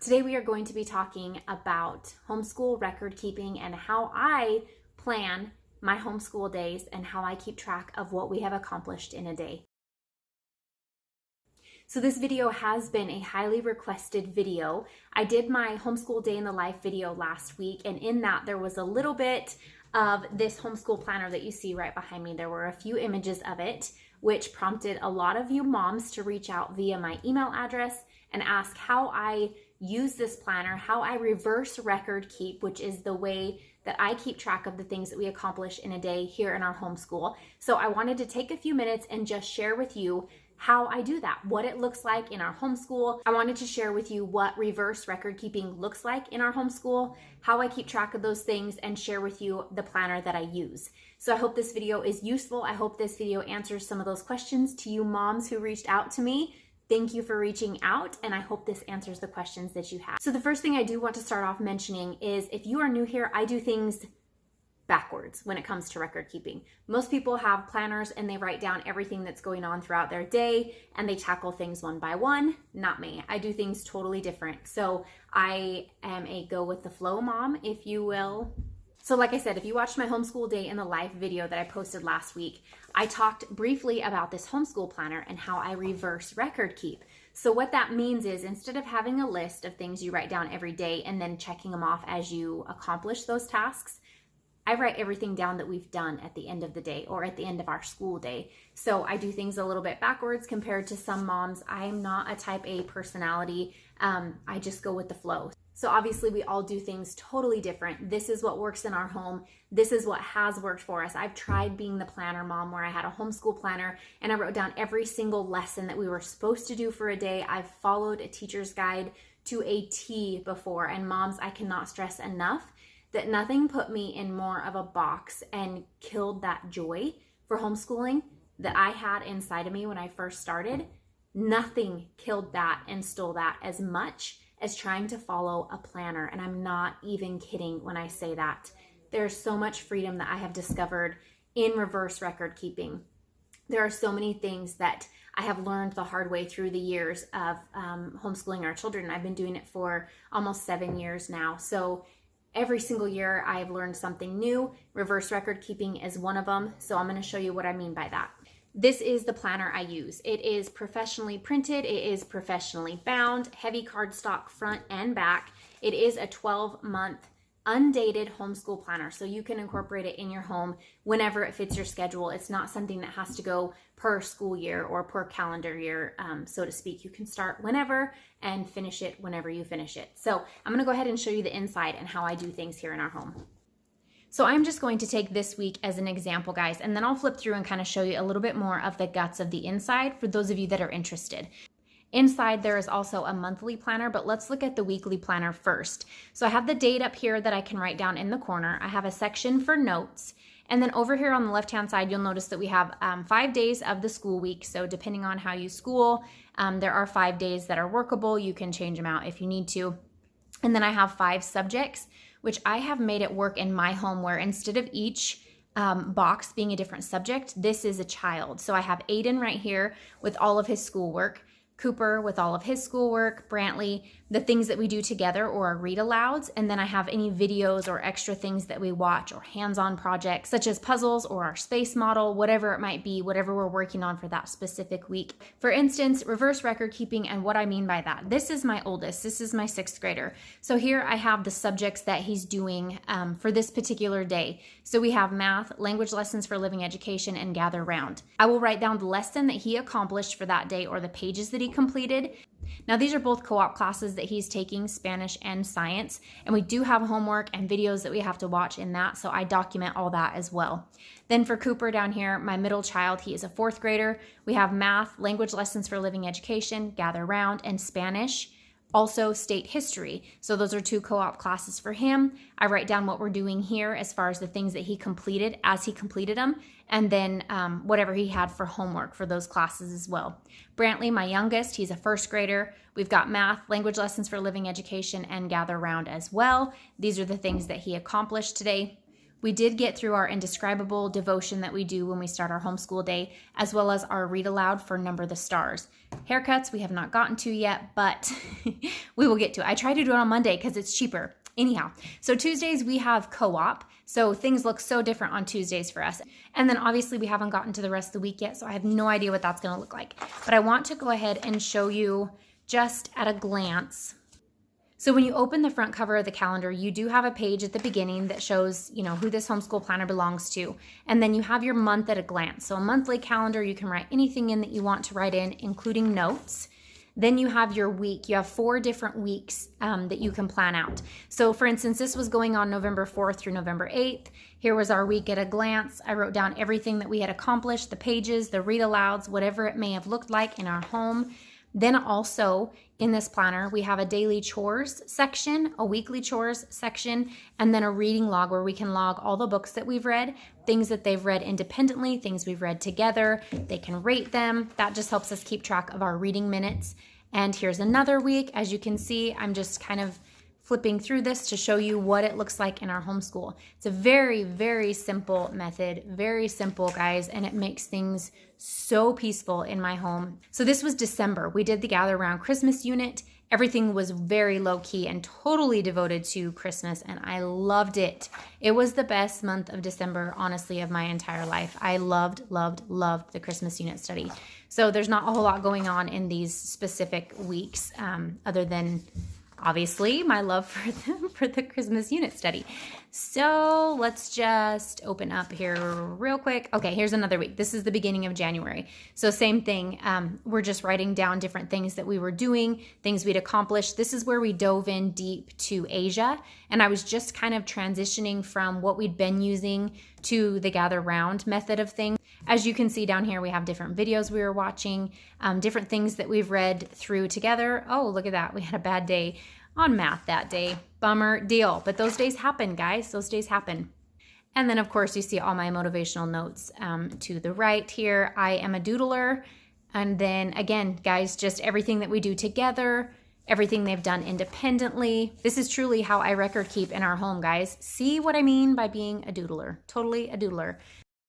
Today we are going to be talking about homeschool record keeping and how I plan my homeschool days and how I keep track of what we have accomplished in a day. So this video has been a highly requested video. I did my homeschool day in the life video last week, and in that there was a little bit of this homeschool planner that you see right behind me. There were a few images of it, which prompted a lot of you moms to reach out via my email address and ask how I use this planner, how I reverse record keep, which is the way that I keep track of the things that we accomplish in a day here in our homeschool. So I wanted to take a few minutes and just share with you how I do that, what it looks like in our homeschool. I wanted to share with you what reverse record keeping looks like in our homeschool, how I keep track of those things, and share with you the planner that I use. So I hope this video is useful. I hope this video answers some of those questions to you moms who reached out to me. Thank you for reaching out, and I hope this answers the questions that you have. So the first thing I do want to start off mentioning is if you are new here, I do things backwards when it comes to record keeping. Most people have planners and they write down everything that's going on throughout their day and they tackle things one by one. Not me. I do things totally different. So I am a go with the flow mom, if you will. So like I said, if you watched my homeschool day in the live video that I posted last week, I talked briefly about this homeschool planner and how I reverse record keep. So what that means is instead of having a list of things you write down every day and then checking them off as you accomplish those tasks, I write everything down that we've done at the end of the day or at the end of our school day. So I do things a little bit backwards compared to some moms. I am not a type A personality. I just go with the flow. So obviously we all do things totally different. This is what works in our home. This is what has worked for us. I've tried being the planner mom where I had a homeschool planner and I wrote down every single lesson that we were supposed to do for a day. I've followed a teacher's guide to a T before. And moms, I cannot stress enough that nothing put me in more of a box and killed that joy for homeschooling that I had inside of me when I first started. Nothing killed that and stole that as much as trying to follow a planner. And I'm not even kidding when I say that. There's so much freedom that I have discovered in reverse record keeping. There are so many things that I have learned the hard way through the years of homeschooling our children. I've been doing it for almost 7 years now. So every single year I've learned something new. Reverse record keeping is one of them. So I'm going to show you what I mean by that. This is the planner I use. It is professionally printed. It is professionally bound, heavy cardstock front and back. It is a 12-month undated homeschool planner. So you can incorporate it in your home whenever it fits your schedule. It's not something that has to go per school year or per calendar year, so to speak. You can start whenever and finish it whenever you finish it. So I'm gonna go ahead and show you the inside and how I do things here in our home. So I'm just going to take this week as an example, guys, and then I'll flip through and kind of show you a little bit more of the guts of the inside for those of you that are interested. Inside there is also a monthly planner, but let's look at the weekly planner first. So I have the date up here that I can write down in the corner. I have a section for notes. And then over here on the left-hand side, you'll notice that we have 5 days of the school week. So depending on how you school, there are 5 days that are workable. You can change them out if you need to. And then I have 5 subjects, which I have made it work in my home where instead of each box being a different subject, this is a child. So I have Aiden right here with all of his schoolwork, Cooper with all of his schoolwork, Brantley, the things that we do together or our read alouds, and then I have any videos or extra things that we watch or hands-on projects such as puzzles or our space model, whatever it might be, whatever we're working on for that specific week. For instance, reverse record keeping, and what I mean by that. This is my oldest, this is my 6th grader. So here I have the subjects that he's doing for this particular day. So we have math, language lessons for living education, and gather round. I will write down the lesson that he accomplished for that day or the pages that he completed. Now these are both co-op classes that he's taking, Spanish and science, and we do have homework and videos that we have to watch in that, so I document all that as well. Then for Cooper down here, my middle child, he is a 4th grader. We have math, language lessons for living education, gather round, and Spanish. Also state history. So those are 2 co-op classes for him. I write down what we're doing here as far as the things that he completed as he completed them, and then whatever he had for homework for those classes as well. Brantley, my youngest, he's a 1st grader. We've got math, language lessons for living education, and gather round as well. These are the things that he accomplished today. We did get through our indescribable devotion that we do when we start our homeschool day, as well as our read aloud for Number the Stars. Haircuts we have not gotten to yet, but we will get to it. I try to do it on Monday because it's cheaper. Anyhow, so Tuesdays we have co-op, so things look so different on Tuesdays for us. And then obviously we haven't gotten to the rest of the week yet, so I have no idea what that's going to look like. But I want to go ahead and show you just at a glance. So when you open the front cover of the calendar, you do have a page at the beginning that shows, who this homeschool planner belongs to. And then you have your month at a glance. So a monthly calendar, you can write anything in that you want to write in, including notes. Then you have your week. You have 4 different weeks that you can plan out. So for instance, this was going on November 4th through November 8th. Here was our week at a glance. I wrote down everything that we had accomplished, the pages, the read alouds, whatever it may have looked like in our home. Then also in this planner, we have a daily chores section, a weekly chores section, and then a reading log where we can log all the books that we've read, things that they've read independently, things we've read together. They can rate them. That just helps us keep track of our reading minutes. And here's another week. As you can see, I'm just kind of flipping through this to show you what it looks like in our homeschool. It's a very, very simple method, very simple, guys, and it makes things so peaceful in my home. So this was December. We did the Gather Around Christmas unit. Everything was very low key and totally devoted to Christmas, and I loved it. It was the best month of December, honestly, of my entire life. I loved, loved, loved the Christmas unit study. So there's not a whole lot going on in these specific weeks other than obviously my love for the Christmas unit study. So let's just open up here real quick. Okay, here's another week. This is the beginning of January. So same thing. We're just writing down different things that we were doing, things we'd accomplished. This is where we dove in deep to Asia. And I was just kind of transitioning from what we'd been using to the gather round method of things. As you can see down here, we have different videos we were watching, different things that we've read through together. Oh, look at that. We had a bad day on math that day. Bummer deal. But those days happen, guys. Those days happen. And then, of course, you see all my motivational notes to the right here. I am a doodler. And then, again, guys, just everything that we do together, everything they've done independently. This is truly how I record keep in our home, guys. See what I mean by being a doodler. Totally a doodler.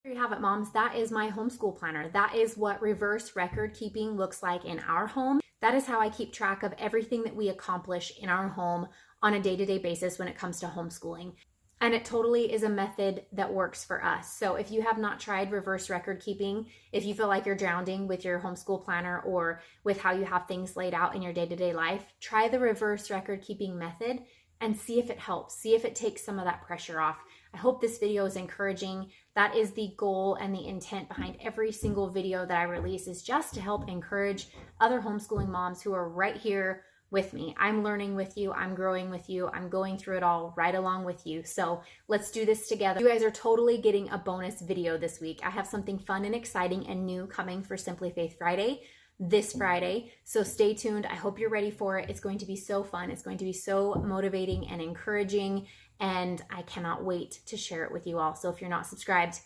There you have it, moms. That is my homeschool planner. That is what reverse record keeping looks like in our home. That is how I keep track of everything that we accomplish in our home on a day-to-day basis when it comes to homeschooling. And it totally is a method that works for us. So if you have not tried reverse record keeping, if you feel like you're drowning with your homeschool planner or with how you have things laid out in your day-to-day life, try the reverse record keeping method and see if it helps. See if it takes some of that pressure off. I hope this video is encouraging. That is the goal and the intent behind every single video that I release, is just to help encourage other homeschooling moms who are right here with me. I'm learning with you. I'm growing with you. I'm going through it all right along with you. So let's do this together. You guys are totally getting a bonus video this week. I have something fun and exciting and new coming for Simply Faith Friday this Friday. So stay tuned. I hope you're ready for it. It's going to be so fun. It's going to be so motivating and encouraging. And I cannot wait to share it with you all. So if you're not subscribed,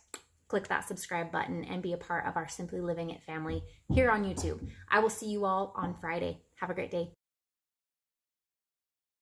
click that subscribe button and be a part of our Simply Living It family here on YouTube. I will see you all on Friday. Have a great day.